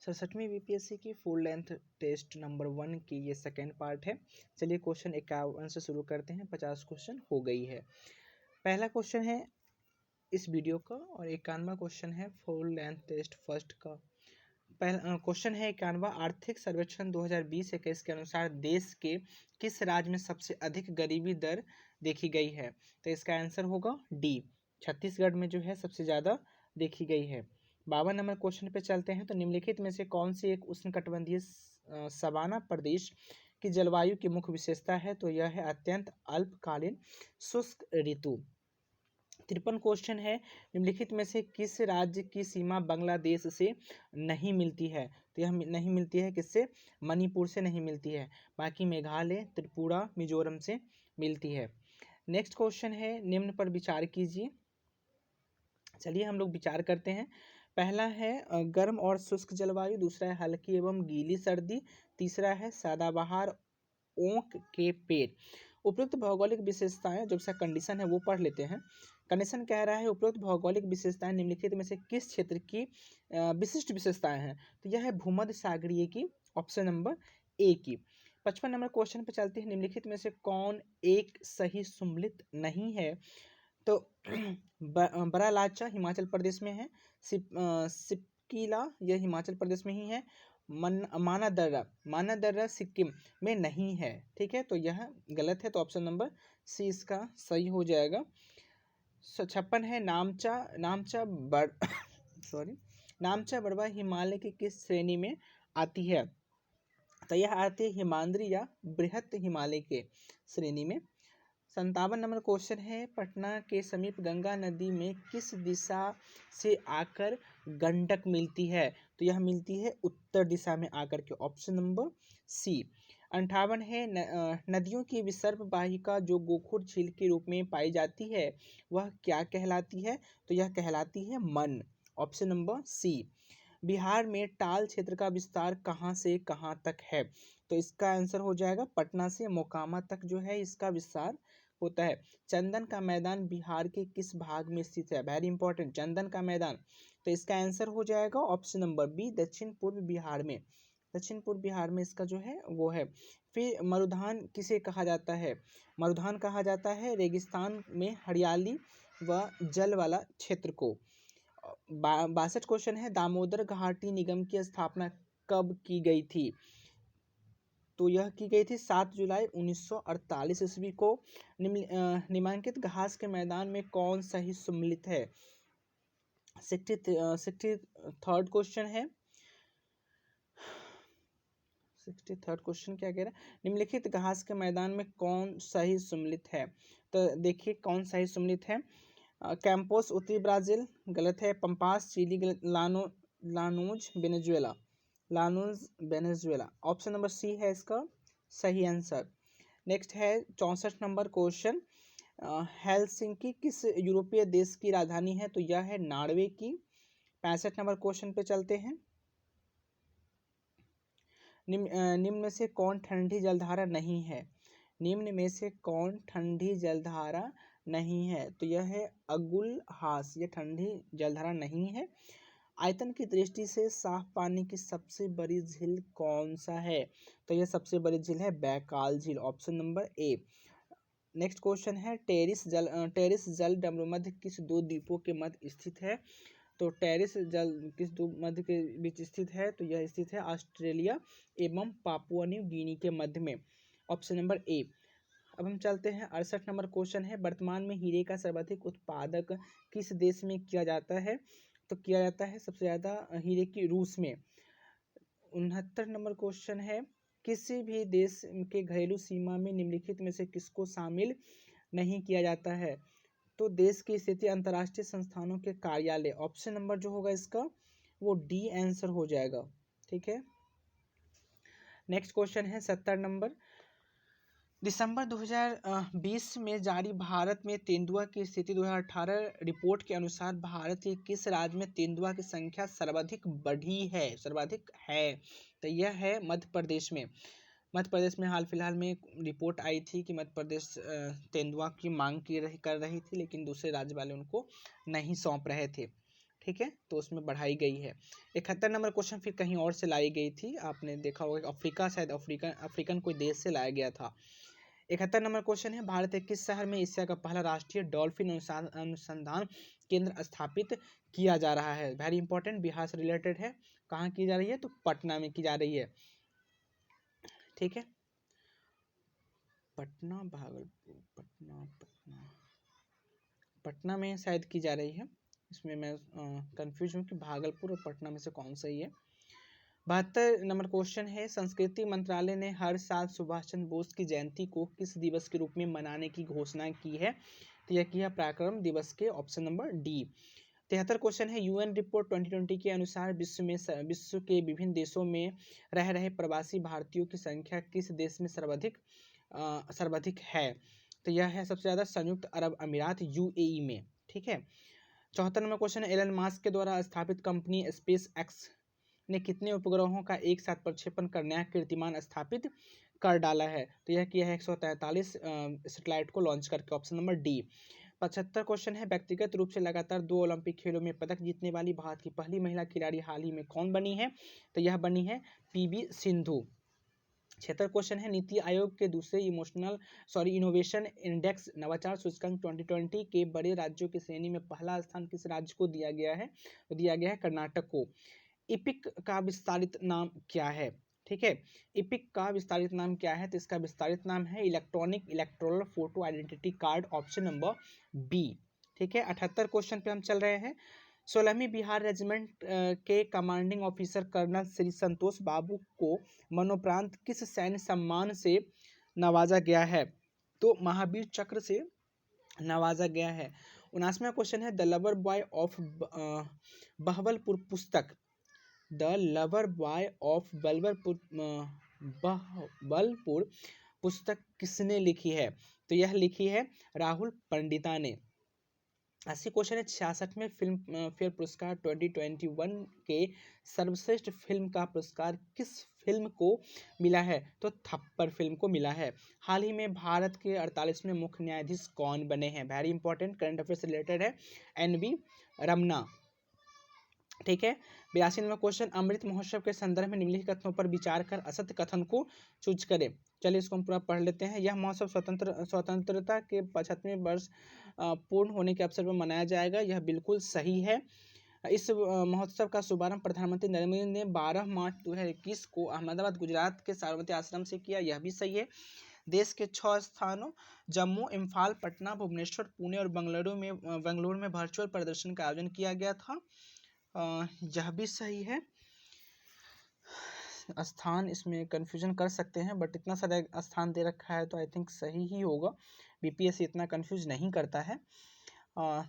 67वीं BPSC की full length test number 1 की ये सेकेंड पार्ट है। चलिए क्वेश्चन 51 से शुरू करते हैं। 50 क्वेश्चन हो गई है। पहला क्वेश्चन है इस वीडियो का और 51वां क्वेश्चन है फुल लेंथ टेस्ट फर्स्ट का। पहला क्वेश्चन है 51वां, आर्थिक सर्वेक्षण 2020-21 के अनुसार देश के किस राज्य में सबसे अधिक गरीबी दर देखी गई है? तो इसका आंसर होगा डी, छत्तीसगढ़ में जो है सबसे ज़्यादा देखी गई है। 52 नंबर क्वेश्चन पे चलते हैं। तो निम्नलिखित में से कौन सी एक उष्णकटिबंधीय सवाना प्रदेश की जलवायु की मुख्य विशेषता है? तो यह है अत्यंत अल्पकालीन शुष्क ऋतु। 53 क्वेश्चन है, निम्नलिखित में से किस राज्य की सीमा बांग्लादेश से नहीं मिलती है? तो यह नहीं मिलती है किससे? मणिपुर से नहीं मिलती है, बाकी मेघालय, त्रिपुरा, मिजोरम से मिलती है। नेक्स्ट क्वेश्चन है, निम्न पर विचार कीजिए। चलिए हम लोग विचार करते हैं। पहला है गर्म और शुष्क जलवायु, दूसरा है हल्की एवं गीली सर्दी, तीसरा है सदाबहार ओक के पेड़। उपयुक्त भौगोलिक विशेषताएं, जो सा कंडीशन है वो पढ़ लेते हैं। कंडीशन कह रहा है उपयुक्त भौगोलिक विशेषताएं निम्नलिखित में से किस क्षेत्र की विशिष्ट विशेषताएं हैं? तो यह है भूमध्य सागरीय की, ऑप्शन नंबर ए की। 55 नंबर क्वेश्चन पे चलते हैं। निम्नलिखित में से कौन एक सही सम्मिलित नहीं है? तो बड़ा लाचा हिमाचल प्रदेश में है, सिपकीला यह हिमाचल प्रदेश में ही है, माना दर्रा सिक्किम में नहीं है। ठीक है, तो यह गलत है, तो ऑप्शन नंबर सी इसका सही हो जाएगा। 56 है, नामचा बड़वा हिमालय की किस श्रेणी में आती है? तो यह आती है हिमाद्री या बृहत हिमालय के श्रेणी में। 57 नंबर क्वेश्चन है, पटना के समीप गंगा नदी में किस दिशा से आकर गंडक मिलती है? तो यह मिलती है उत्तर दिशा में आकर के, ऑप्शन नंबर सी। 58 है, नदियों की विसर्प वाहिका जो गोखुर झील के रूप में पाई जाती है वह क्या कहलाती है? तो यह कहलाती है मन, ऑप्शन नंबर सी। बिहार में टाल क्षेत्र का विस्तार कहाँ से कहाँ तक है? तो इसका आंसर हो जाएगा पटना से मोकामा तक जो है इसका विस्तार होता है। चंदन का मैदान बिहार के किस भाग में स्थित है? वेरी इंपॉर्टेंट, चंदन का मैदान। तो इसका आंसर हो जाएगा ऑप्शन नंबर बी, दक्षिण पूर्व बिहार में। दक्षिण पूर्व बिहार में इसका जो है वो है। फिर मरुधान किसे कहा जाता है? मरुधान कहा जाता है रेगिस्तान में हरियाली व जल वाला क्षेत्र को। 62 क्वेश्चन है, दामोदर घाटी निगम की स्थापना कब की गई थी? तो यह की गई थी 7 जुलाई 1948 ईस्वी को। निम्नलिखित घास के मैदान में कौन सही सम्मिलित है? 63rd क्वेश्चन है। 63rd क्वेश्चन क्या कह रहा है? निम्नलिखित घास के मैदान में कौन सही सम्मिलित है? तो देखिए कौन सही सम्मिलित है। कैंपोस उत्तरी ब्राजील गलत है, पंपास चिली गलत, लानूज वेनेजुएला, ऑप्शन नंबर सी है इसका सही आंसर। नेक्स्ट है 64 नंबर क्वेश्चन, हेलसिंकी किस यूरोपीय देश की राजधानी है? तो यह है नॉर्वे की। 65 नंबर क्वेश्चन पे चलते हैं। निम्न में से कौन ठंडी जलधारा नहीं है? निम्न में से कौन ठंडी जलधारा नहीं है? तो यह है अगुलहास, यह ठंडी जलधारा नहीं है। आयतन की दृष्टि से साफ पानी की सबसे बड़ी झील कौन सा है? तो यह सबसे बड़ी झील है बैकाल झील, option number A. Next question है, टेरिस जल डमरूमध्य किस दो द्वीपों के मध्य स्थित है? तो टेरिस जल किस दो मध्य के बीच स्थित है? तो यह स्थित है ऑस्ट्रेलिया एवं पापुआ न्यू गिनी के मध्य में, ऑप्शन नंबर ए। अब हम चलते हैं 68 नंबर क्वेश्चन है, वर्तमान में हीरे का सर्वाधिक उत्पादक किस देश में किया जाता है? तो किया जाता है सबसे ज़्यादा हीरे की रूस में। 69 नंबर क्वेश्चन है, किसी भी देश के घरेलू सीमा में निम्नलिखित में से किसको शामिल नहीं किया जाता है? तो देश की स्थिति अंतर्राष्ट्रीय संस्थानों के कार्यालय, ऑप्शन नंबर जो होगा इसका वो डी आंसर हो जाएगा। ठीक है, नेक्स्ट क्वेश्चन है 70 नंबर, दिसंबर 2020 में जारी भारत में तेंदुआ की स्थिति 2018 रिपोर्ट के अनुसार भारत के किस राज्य में तेंदुआ की संख्या सर्वाधिक है? तो यह है मध्य प्रदेश में। मध्य प्रदेश में हाल फिलहाल में रिपोर्ट आई थी कि मध्य प्रदेश तेंदुआ की मांग कर रही थी, लेकिन दूसरे राज्य वाले उनको नहीं सौंप रहे थे। ठीक है, तो उसमें बढ़ाई गई है। 71 नंबर क्वेश्चन फिर कहीं और से लाई गई थी, आपने देखा होगा कि अफ्रीका, शायद अफ्रीकन कोई देश से लाया गया था। 71 नंबर क्वेश्चन है, भारत के किस शहर में एशिया का पहला राष्ट्रीय डॉल्फिन अनुसंधान केंद्र स्थापित किया जा रहा है? वेरी इंपॉर्टेंट, बिहार से रिलेटेड है। कहाँ की जा रही है? तो पटना में की जा रही है, ठीक है। पटना, भागलपुर, पटना में शायद की जा रही है। इसमें मैं कंफ्यूज हूँ कि भागलपुर और पटना में से कौन सही है। 72 नंबर क्वेश्चन है, संस्कृति मंत्रालय ने हर साल सुभाष चंद्र बोस की जयंती को किस दिवस के रूप में मनाने की घोषणा की है? तो यह किया पराक्रम दिवस के, ऑप्शन नंबर डी। 73 क्वेश्चन है, यूएन रिपोर्ट 2020 के अनुसार विश्व के विभिन्न देशों में रह रहे प्रवासी भारतीयों की संख्या किस देश में सर्वाधिक है? तो यह है सबसे ज़्यादा संयुक्त अरब अमीरात, यूएई में, ठीक है। 74 नंबर क्वेश्चन है, एलन मास्क के द्वारा स्थापित कंपनी स्पेस एक्स ने कितने उपग्रहों का एक साथ प्रक्षेपण कर नया कीर्तिमान स्थापित कर डाला है? तो यह किया है 143 सैटेलाइट को लॉन्च करके, ऑप्शन नंबर डी। 75 क्वेश्चन है, व्यक्तिगत रूप से लगातार 2 ओलंपिक खेलों में पदक जीतने वाली भारत की पहली महिला खिलाड़ी हाल ही में कौन बनी है? तो यह बनी है पीवी सिंधु। 76 क्वेश्चन है, नीति आयोग के दूसरे इनोवेशन इंडेक्स नवाचार सूचकांक 2020 के बड़े राज्यों की श्रेणी में पहला स्थान किस राज्य को दिया गया है? तो दिया गया है कर्नाटक को। इपिक का विस्तारित नाम क्या है? ठीक है, इपिक का विस्तारित नाम क्या है? तो इसका विस्तारित नाम है electronic electoral photo identity card, option number B, ठीक है। 78 क्वेश्चन पे हम चल रहे हैं। 16वीं बिहार रेजिमेंट के commanding officer colonel Shri Santosh Babu को मरणोपरांत किस सैन्य सम्मान से नवाजा गया है? तो महावीर चक्र से नवाजा गया है। 79वां क्वेश्चन है, the lover boy of Bahawalpur पुस्तक, the lover boy of Bahawalpur पुस्तक किसने लिखी है? तो यह लिखी है राहुल पंडिता ने। 80 क्वेश्चन है, 66वें फिल्म फेयर पुरस्कार 2021 के सर्वश्रेष्ठ फिल्म का पुरस्कार किस फिल्म को मिला है? तो थप्पड़ फिल्म को मिला है। हाल ही में भारत के 48वें मुख्य न्यायाधीश कौन बने हैं? वेरी इंपॉर्टेंट, करंट अफेयर से रिलेटेड है, एन.वी. रमन्ना, ठीक है। 82 नंबर क्वेश्चन, अमृत महोत्सव के संदर्भ में निम्नलिखित कथनों पर विचार कर असत्य कथन को चूज करें। चलिए इसको हम पूरा पढ़ लेते हैं। यह महोत्सव स्वतंत्रता के 75वें वर्ष पूर्ण होने के अवसर पर मनाया जाएगा, यह बिल्कुल सही है। इस महोत्सव का शुभारंभ प्रधानमंत्री नरेंद्र मोदी ने 12 मार्च 2021 को अहमदाबाद गुजरात के साबरमती आश्रम से किया, यह भी सही है। देश के 6 स्थानों जम्मू, इम्फाल, पटना, भुवनेश्वर, पुणे और बेंगलुरु में वर्चुअल प्रदर्शन का आयोजन किया गया था, यह भी सही है। स्थान इसमें कंफ्यूजन कर सकते हैं, बट इतना सारा स्थान दे रखा है तो आई थिंक सही ही होगा। बीपीएससी इतना कंफ्यूज नहीं करता है।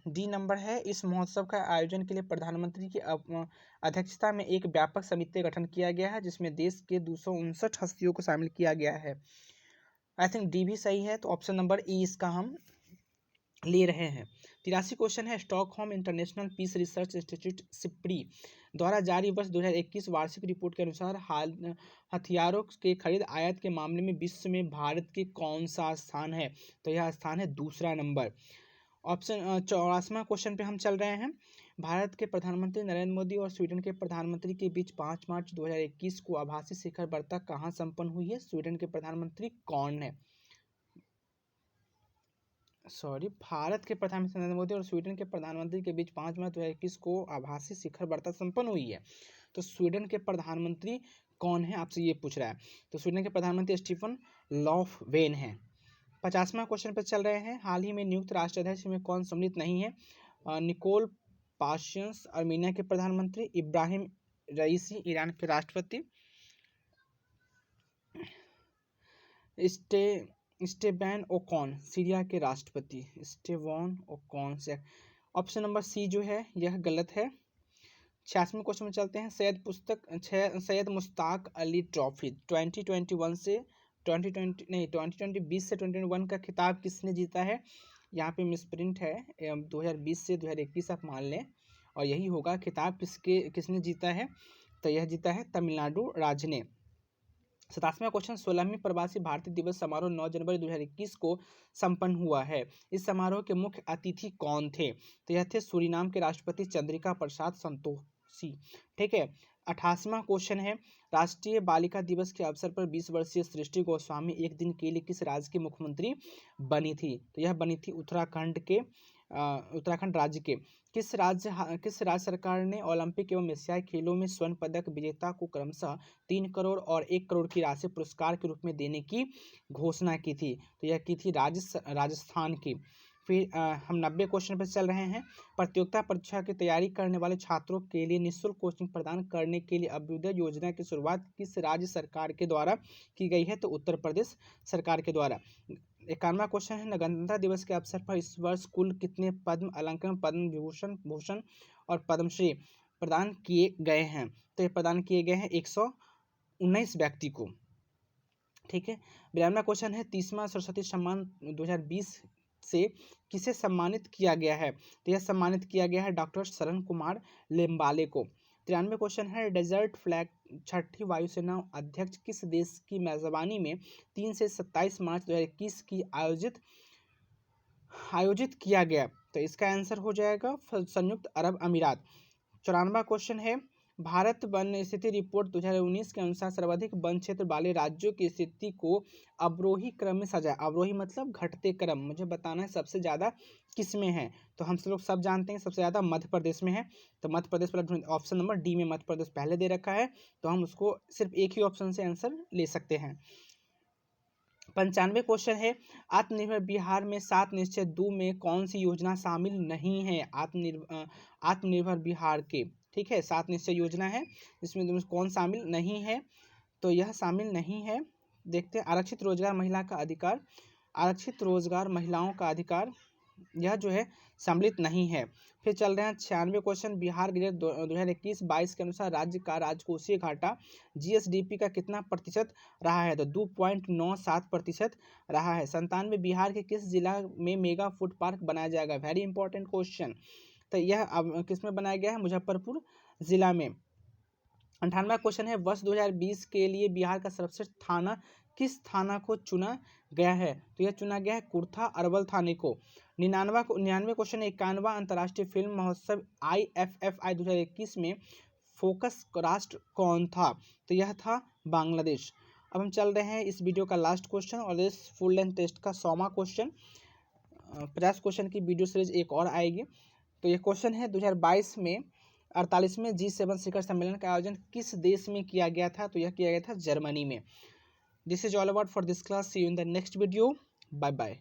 डी नंबर है, इस महोत्सव का आयोजन के लिए प्रधानमंत्री की अध्यक्षता में एक व्यापक समिति का गठन किया गया है, जिसमें देश के 259 हस्तियों को शामिल किया गया है। आई थिंक डी भी सही है, तो ऑप्शन नंबर ई इसका हम ले रहे हैं। 83 क्वेश्चन है, Stockholm International Peace Research Institute SIPRI द्वारा जारी वर्ष 2021 वार्षिक रिपोर्ट के अनुसार हथियारों के खरीद आयात के मामले में विश्व में भारत के कौन सा स्थान है? तो यह स्थान है दूसरा नंबर। ऑप्शन 84वां क्वेश्चन पे हम चल रहे हैं। भारत के प्रधानमंत्री नरेंद्र मोदी और स्वीडन के प्रधानमंत्री के बीच 5 मार्च 2021 को आभासी शिखर वार्ता कहाँ संपन्न हुई है? स्वीडन के प्रधानमंत्री कौन है? भारत के प्रधानमंत्री नरेंद्र मोदी और स्वीडन के प्रधानमंत्री के बीच 5 मार्च 2021 को आभासी शिखर वार्ता संपन्न हुई है। तो स्वीडन के प्रधानमंत्री कौन है, आपसे ये पूछ रहा है। तो स्वीडन के प्रधानमंत्री स्टीफन लॉफवेन हैं। 50वां क्वेश्चन पर चल रहे हैं। हाल ही में नियुक्त राष्ट्राध्यक्ष में कौन सम्मिलित नहीं है? निकोल पाशियंस अर्मीनिया के प्रधानमंत्री, इब्राहिम रईसी ईरान के राष्ट्रपति, स्टेबैन ओकॉन सीरिया के राष्ट्रपति, स्टेवान ओकॉन से। ऑप्शन नंबर सी जो है यह गलत है। 86वें क्वेश्चन में चलते हैं। सैयद मुश्ताक अली ट्रॉफी 2021 से 2020 से 2021 का खिताब किसने जीता है? यहाँ पे मिसप्रिंट है, 2020 से 2021 आप मान लें, और यही होगा खिताब किसने जीता है? तो यह जीता है तमिलनाडु राज्य ने। 87वां क्वेश्चन 16वीं प्रवासी भारतीय दिवस समारोह 9 जनवरी 2021 को संपन्न हुआ है। इस समारोह के मुख्य अतिथि कौन थे? तो यह थे सूरीनाम के राष्ट्रपति चंद्रिका प्रसाद संतोषी। ठीक है। 88वां क्वेश्चन है राष्ट्रीय बालिका दिवस के अवसर पर 20 वर्षीय सृष्टि गोस्वामी एक दिन के लिए किस राज्य की मुख्यमंत्री बनी थी? तो यह बनी थी उत्तराखंड राज्य के। किस राज्य सरकार ने ओलंपिक एवं एशियाई खेलों में स्वर्ण पदक विजेता को क्रमशः 3 करोड़ और 1 करोड़ की राशि पुरस्कार के रूप में देने की घोषणा की थी? तो यह की थी राजस्थान की। फिर हम 90 क्वेश्चन पर चल रहे हैं। प्रतियोगिता परीक्षा की तैयारी करने वाले छात्रों के लिए निःशुल्क कोचिंग प्रदान करने के लिए अभ्युदय योजना की शुरुआत किस राज्य सरकार के द्वारा की गई है? तो उत्तर प्रदेश सरकार के द्वारा। 91वां क्वेश्चन है गणतंत्र दिवस के अवसर पर इस वर्ष कुल कितने पद्म अलंकरण, पद्म विभूषण, भूषण और पद्मश्री प्रदान किए गए हैं? तो ये प्रदान किए गए हैं 119 व्यक्ति को। ठीक है। 92वां क्वेश्चन है 30वां सरस्वती सम्मान 2020 से किसे सम्मानित किया गया है? तो यह सम्मानित किया गया है डॉक्टर शरण कुमार लेम्बाले को। 93वां क्वेश्चन है डेजर्ट फ्लैग 6ठी वायुसेना अध्यक्ष किस देश की मेजबानी में 3 से 27 मार्च 2021 की आयोजित किया गया? तो इसका आंसर हो जाएगा संयुक्त अरब अमीरात। 94वां क्वेश्चन है भारत वन स्थिति रिपोर्ट 2019 के अनुसार सर्वाधिक वन क्षेत्र वाले राज्यों की स्थिति को अवरोही क्रम में सजा। अवरोही मतलब घटते क्रम। मुझे बताना है सबसे ज़्यादा किस में है? तो हम लोग सब जानते हैं सबसे ज़्यादा मध्य प्रदेश में है। तो मध्य प्रदेश वाला ऑप्शन नंबर डी में मध्य प्रदेश पहले दे रखा है, तो हम उसको सिर्फ एक ही ऑप्शन से आंसर ले सकते हैं। 95 क्वेश्चन है आत्मनिर्भर बिहार में 7 निश्चय 2 में कौन सी योजना शामिल नहीं है? आत्मनिर्भर बिहार के। ठीक है, 7 निश्चय योजना है, इसमें कौन शामिल नहीं है? तो यह शामिल नहीं है। देखते हैं आरक्षित रोजगार महिला का अधिकार, आरक्षित रोजगार महिलाओं का अधिकार, यह जो है सम्मिलित नहीं है। फिर चल रहे हैं 96 क्वेश्चन बिहार बजट 2021-22 के अनुसार राज्य का राजकोषीय घाटा जीएसडीपी का कितना प्रतिशत रहा है? तो 2.97% रहा है। 97 बिहार के किस जिला में मेगा फूड पार्क बनाया जाएगा? Very important question. तो यह अब किस में बनाया गया है? मुजफ्फरपुर जिला में। 98वां क्वेश्चन है वर्ष 2020 के लिए बिहार का सर्वश्रेष्ठ थाना किस थाना को चुना गया है? तो यह चुना गया है कुर्था अरवल थाने को। 99वां क्वेश्चन 51वां अंतर्राष्ट्रीय फिल्म महोत्सव IFFI 2021 में फोकस राष्ट्र कौन था? तो यह था बांग्लादेश। अब हम चल रहे हैं इस वीडियो का लास्ट क्वेश्चन और इस फुल लेंथ टेस्ट का 100वां क्वेश्चन। 50 क्वेश्चन की वीडियो सीरीज एक और आएगी। तो ये क्वेश्चन है 2022 में 48वें G7 शिखर सम्मेलन का आयोजन किस देश में किया गया था? तो यह किया गया था जर्मनी में। This is all about for this class. See you in the next video. Bye bye.